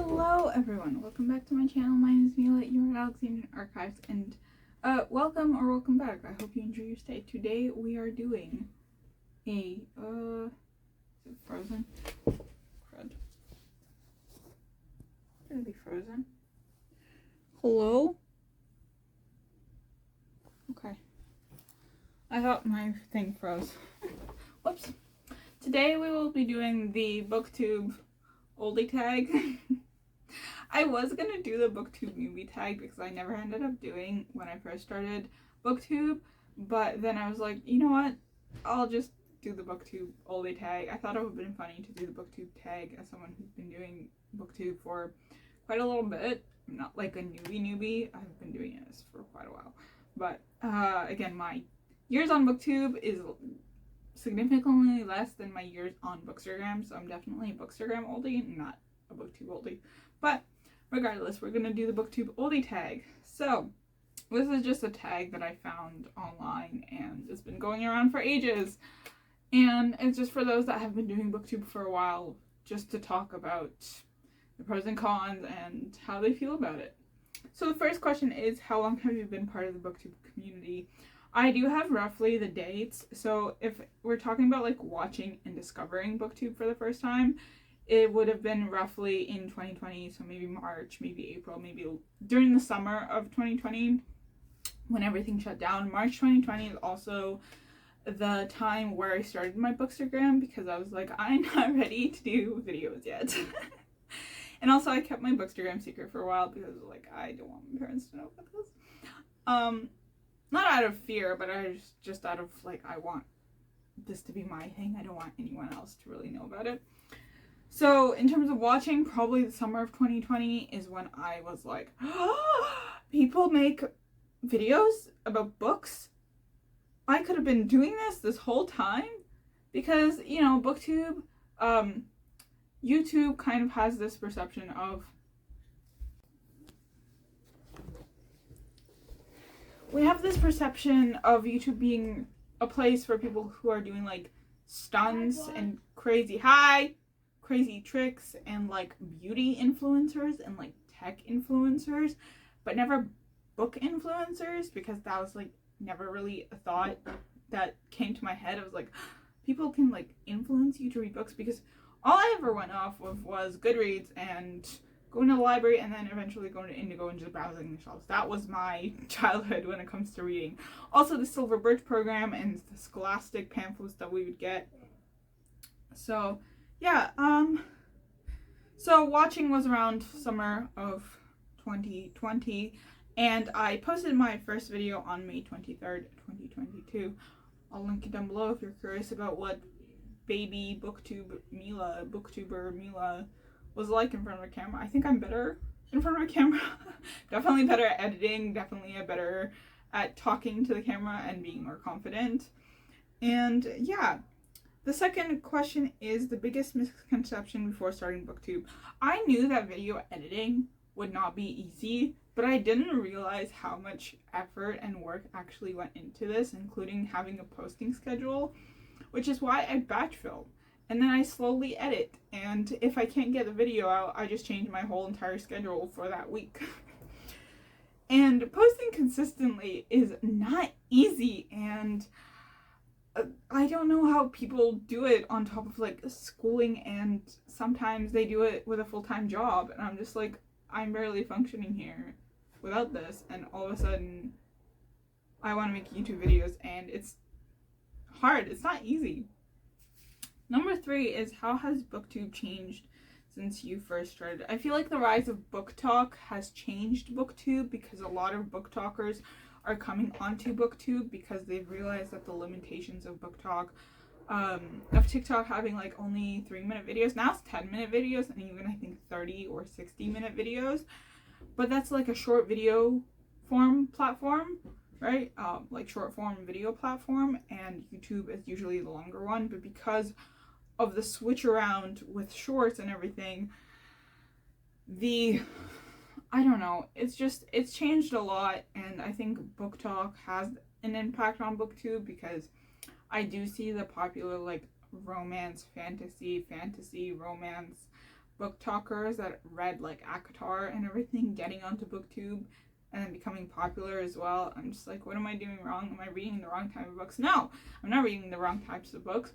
Hello everyone, welcome back to my channel. My name is Mila, you're at Alexandrian Archives, and welcome back. I hope you enjoy your stay. Today we are doing a, is it Frozen? Crud. It's gonna be Frozen. Hello? Okay. I thought my thing froze. Whoops. Today we will be doing the Booktube Oldie Tag. I was gonna do the Booktube newbie tag because I never ended up doing when I first started Booktube, but then I was like, you know what? I'll just do the Booktube Oldie Tag. I thought it would have been funny to do the Booktube tag as someone who's been doing Booktube for quite a little bit. I'm not like a newbie. I've been doing this for quite a while. But again, my years on Booktube is significantly less than my years on Bookstagram, so I'm definitely a Bookstagram oldie, not a Booktube oldie. But regardless, we're gonna do the Booktube Oldie Tag. So this is just a tag that I found online, and it's been going around for ages. And it's just for those that have been doing Booktube for a while, just to talk about the pros and cons and how they feel about it. So the first question is, how long have you been part of the Booktube community? I do have roughly the dates. So if we're talking about like watching and discovering Booktube for the first time, it would have been roughly in 2020, so maybe March, maybe April, maybe during the summer of 2020 when everything shut down. March 2020 is also the time where I started my Bookstagram because I was like, I'm not ready to do videos yet. And also I kept my Bookstagram secret for a while because like I don't want my parents to know about this. Not out of fear, but I just out of like, I want this to be my thing. I don't want anyone else to really know about it. So in terms of watching, probably the summer of 2020 is when I was like, oh, people make videos about books? I could have been doing this whole time? Because, you know, Booktube, YouTube kind of has this perception of, we have this perception of YouTube being a place for people who are doing like stunts and crazy tricks and like beauty influencers and like tech influencers, but never book influencers, because that was like never really a thought that came to my head. I was like, people can like influence you to read books, because all I ever went off of was Goodreads and going to the library and then eventually going to Indigo and just browsing the shelves. That was my childhood when it comes to reading. Also the Silver Birch program and the Scholastic pamphlets that we would get. So yeah, so watching was around summer of 2020, and I posted my first video on May 23rd, 2022. I'll link it down below if you're curious about what baby booktuber Mila was like in front of a camera. I think I'm better in front of a camera. Definitely better at editing, definitely better at talking to the camera and being more confident. And yeah, the second question is the biggest misconception before starting Booktube. I knew that video editing would not be easy, but I didn't realize how much effort and work actually went into this, including having a posting schedule, which is why I batch film. And then I slowly edit, and if I can't get the video out, I just change my whole entire schedule for that week. And posting consistently is not easy, and I don't know how people do it on top of like schooling, and sometimes they do it with a full-time job, and I'm just like, I'm barely functioning here without this, and all of a sudden I want to make YouTube videos, and it's hard. It's not easy. Number 3 is, how has Booktube changed since you first started? I feel like the rise of book talk has changed Booktube, because a lot of book talkers are coming onto Booktube because they've realized that the limitations of book talk, of TikTok having like only 3-minute videos, now it's 10-minute videos, and even I think 30 or 60-minute videos, but that's like a short video form platform, right? Like short form video platform, and YouTube is usually the longer one. But because of the switch around with shorts and everything, I don't know, it's changed a lot, and I think book talk has an impact on Booktube, because I do see the popular like romance, fantasy, romance, book talkers that read like ACOTAR and everything getting onto BookTube and then becoming popular as well. I'm just like, what am I doing wrong? Am I reading the wrong type of books? No, I'm not reading the wrong types of books.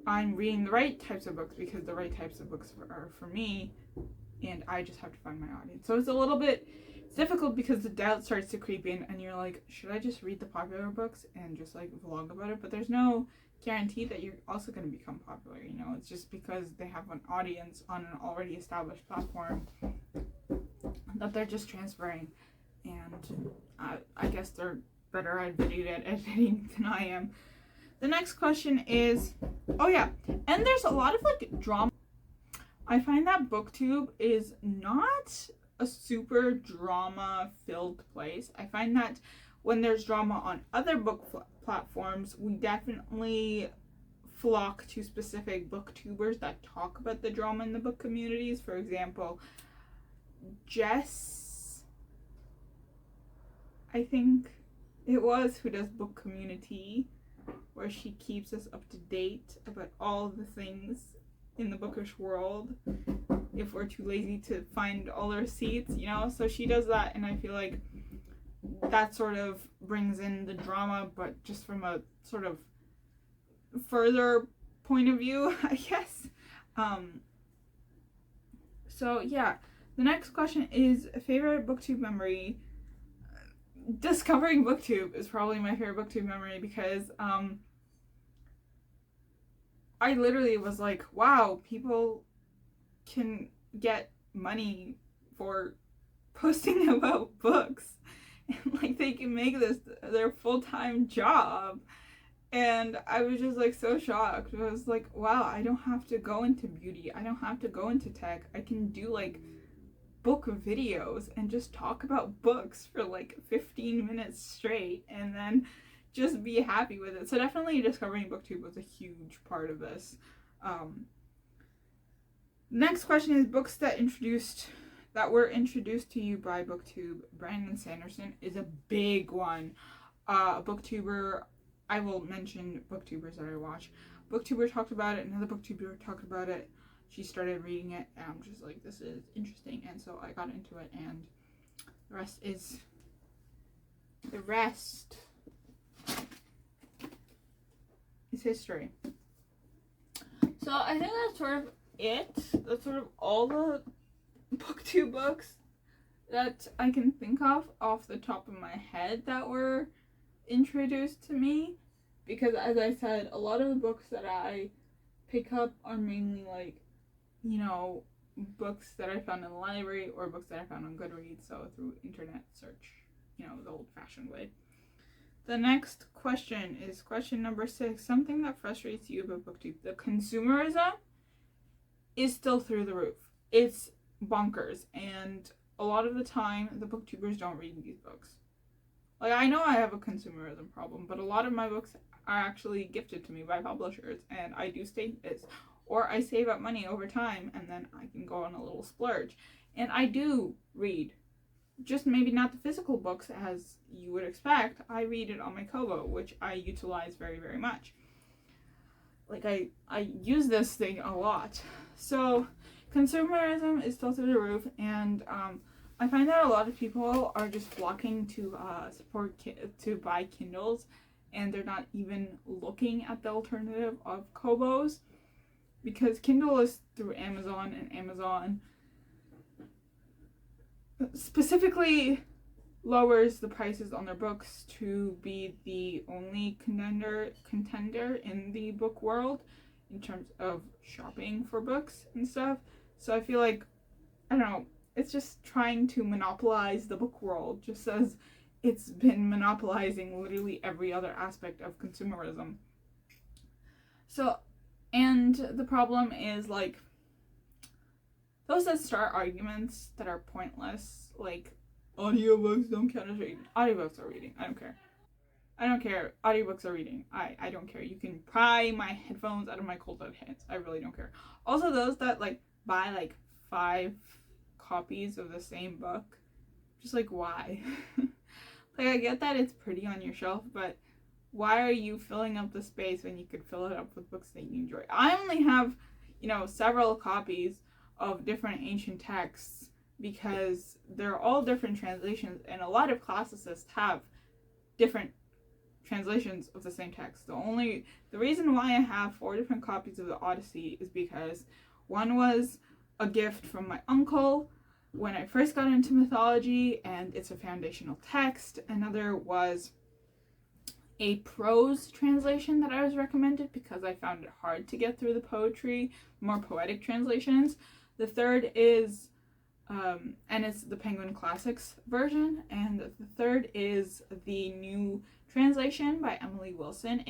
I'm reading the right types of books because the right types of books are for me, and I just have to find my audience. So it's a little bit difficult because the doubt starts to creep in and you're like, should I just read the popular books and just like vlog about it? But there's no guarantee that you're also going to become popular, you know. It's just because they have an audience on an already established platform that they're just transferring, and I guess they're better at video editing than I am. The next question is, oh yeah, and there's a lot of like drama. I find that BookTube is not a super drama filled place. I find that when there's drama on other book platforms, we definitely flock to specific booktubers that talk about the drama in the book communities. For example, Jess, I think it was, who does Book Community, where she keeps us up to date about all the things in the bookish world if we're too lazy to find all the receipts, you know. So she does that, and I feel like that sort of brings in the drama, but just from a sort of further point of view, I guess. So yeah, the next question is favorite BookTube memory. Discovering BookTube is probably my favorite BookTube memory because I literally was like, wow, people can get money for posting about books, and like they can make this their full-time job. And I was just like so shocked. I was like, wow, I don't have to go into beauty, I don't have to go into tech, I can do like book videos and just talk about books for like 15 minutes straight and then just be happy with it. So definitely discovering BookTube was a huge part of this. Next question is books that were introduced to you by BookTube. Brandon Sanderson is a big one. Booktuber, I will mention booktubers that I watch. Booktuber talked about it, another booktuber talked about it. She started reading it, and I'm just like, this is interesting, and so I got into it, and the rest is history. So I think that's sort of it. That's sort of all the BookTube books that I can think of off the top of my head that were introduced to me, because as I said, a lot of the books that I pick up are mainly like, you know, books that I found in the library or books that I found on Goodreads, so through internet search, you know, the old-fashioned way. The next question is question number 6. Something that frustrates you about BookTube. The consumerism is still through the roof. It's bonkers, and a lot of the time the booktubers don't read these books. Like, I know I have a consumerism problem, but a lot of my books are actually gifted to me by publishers, and I do state this. Or I save up money over time, and then I can go on a little splurge. And I do read. Just maybe not the physical books as you would expect. I read it on my Kobo, which I utilize very, very much. Like, I use this thing a lot. So, consumerism is still through the roof, and I find that a lot of people are just flocking to to buy Kindles, and they're not even looking at the alternative of Kobos, because Kindle is through Amazon, and Amazon specifically lowers the prices on their books to be the only contender in the book world in terms of shopping for books and stuff. So I feel like, I don't know, it's just trying to monopolize the book world, just as it's been monopolizing literally every other aspect of consumerism. So, and the problem is, like, those that start arguments that are pointless, like, audiobooks don't count as reading. Audiobooks are reading. I don't care. I don't care. Audiobooks are reading. I don't care. You can pry my headphones out of my cold dead hands. I really don't care. Also, those that, like, buy, like, 5 copies of the same book, just, like, why? Like, I get that it's pretty on your shelf, but why are you filling up the space when you could fill it up with books that you enjoy? I only have, you know, several copies of different ancient texts because they're all different translations, and a lot of classicists have different translations of the same text. The reason why I have 4 different copies of the Odyssey is because one was a gift from my uncle when I first got into mythology, and it's a foundational text. Another was a prose translation that I was recommended because I found it hard to get through the poetry, more poetic translations. The third is, and it's the Penguin Classics version, and the third is the new translation by Emily Wilson.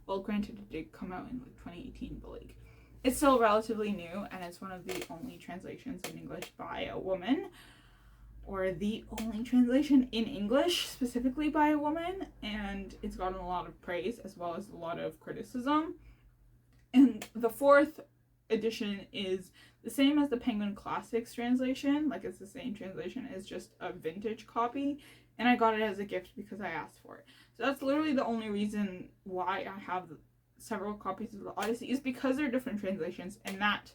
Well, granted, it did come out in like 2018, but like, it's still relatively new, and it's one of the only translations in English by a woman, or the only translation in English specifically by a woman, and it's gotten a lot of praise as well as a lot of criticism. And the 4th edition is the same as the Penguin Classics translation, like it's the same translation, it's just a vintage copy, and I got it as a gift because I asked for it. So that's literally the only reason why I have several copies of the Odyssey, is because they're different translations, and that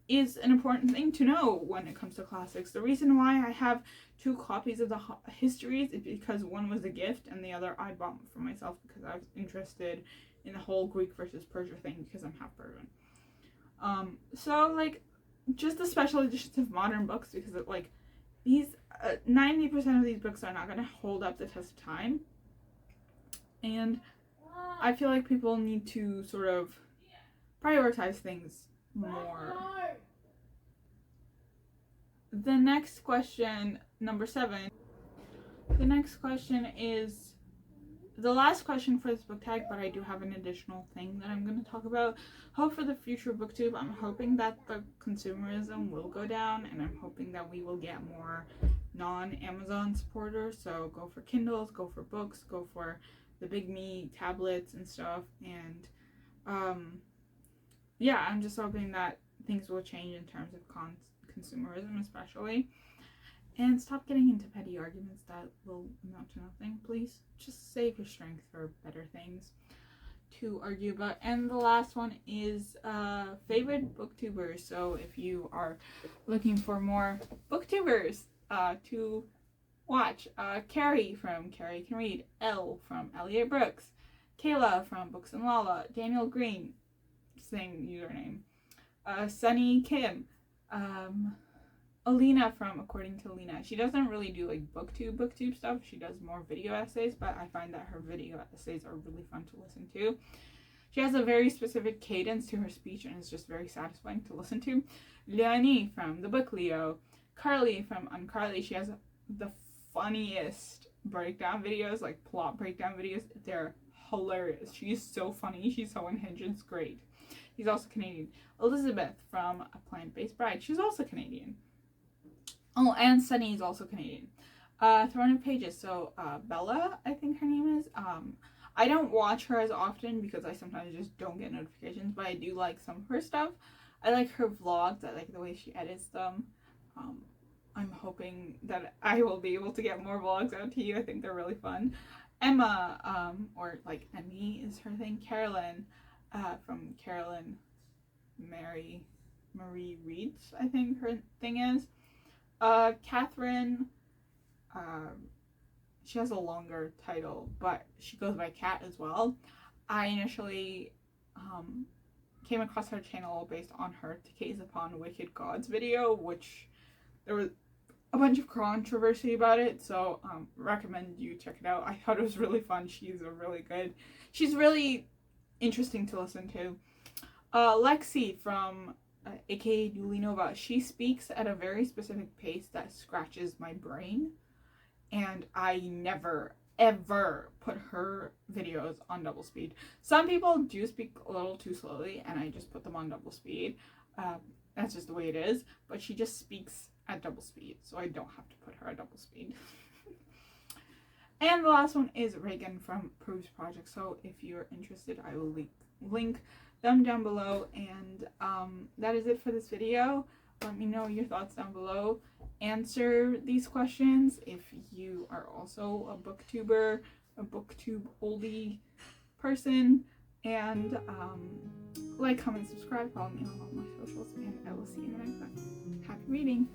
is an important thing to know when it comes to classics. The reason why I have 2 copies of the histories is because one was a gift and the other I bought for myself because I was interested in the whole Greek versus Persia thing because I'm half Persian. So like, just the special editions of modern books, because it, like, these 90% of these books are not going to hold up the test of time, and I feel like people need to sort of prioritize things more. The next question, number 7. The next question is the last question for this book tag, but I do have an additional thing that I'm going to talk about. Hope for the future of Booktube. I'm hoping that the consumerism will go down, and I'm hoping that we will get more non-Amazon supporters. So go for Kindles, go for books, go for the Big Me tablets and stuff. And yeah, I'm just hoping that things will change in terms of consumerism especially. And stop getting into petty arguments that will amount to nothing, please. Just save your strength for better things to argue about. And the last one is favorite booktubers. So if you are looking for more booktubers to watch, Carrie from Carrie Can Read, Elle from Elliot Brooks, Kayla from Books and Lala, Daniel Green, same username, Sunny Kim, Alina from According to Alina. She doesn't really do like booktube stuff. She does more video essays, but I find that her video essays are really fun to listen to. She has a very specific cadence to her speech, and it's just very satisfying to listen to. Leonie from The Book Leo, Carly from UnCarly. She has the funniest breakdown videos, like plot breakdown videos. They're hilarious. She's so funny. She's so unhinged. It's great. He's also Canadian. Elizabeth from A Plant-Based Bride. She's also Canadian. Oh, and Sunny is also Canadian. Throne of Pages. So Bella, I think her name is. I don't watch her as often because I sometimes just don't get notifications, but I do like some of her stuff. I like her vlogs. I like the way she edits them. I'm hoping that I will be able to get more vlogs out to you. I think they're really fun. Emma, or like Emmy is her thing. Carolyn, from Carolyn Marie Reads, I think her thing is. Catherine, she has a longer title, but she goes by Cat as well. I initially came across her channel based on her To Gaze Upon Wicked Gods video, which there was a bunch of controversy about it, so recommend you check it out. I thought it was really fun. She's really interesting to listen to. Lexi from aka Newly Nova, she speaks at a very specific pace that scratches my brain, and I never ever put her videos on double speed. Some people do speak a little too slowly, and I just put them on double speed. That's just the way it is, but she just speaks at double speed, so I don't have to put her at double speed. And the last one is Reagan from Proofs Project, so if you're interested, I will link them down below. And that is it for this video. Let me know your thoughts down below. Answer these questions if you are also a booktuber, a Booktube Oldie person, And like, comment, subscribe, follow me on all my socials, and I will see you in the next one. Happy reading!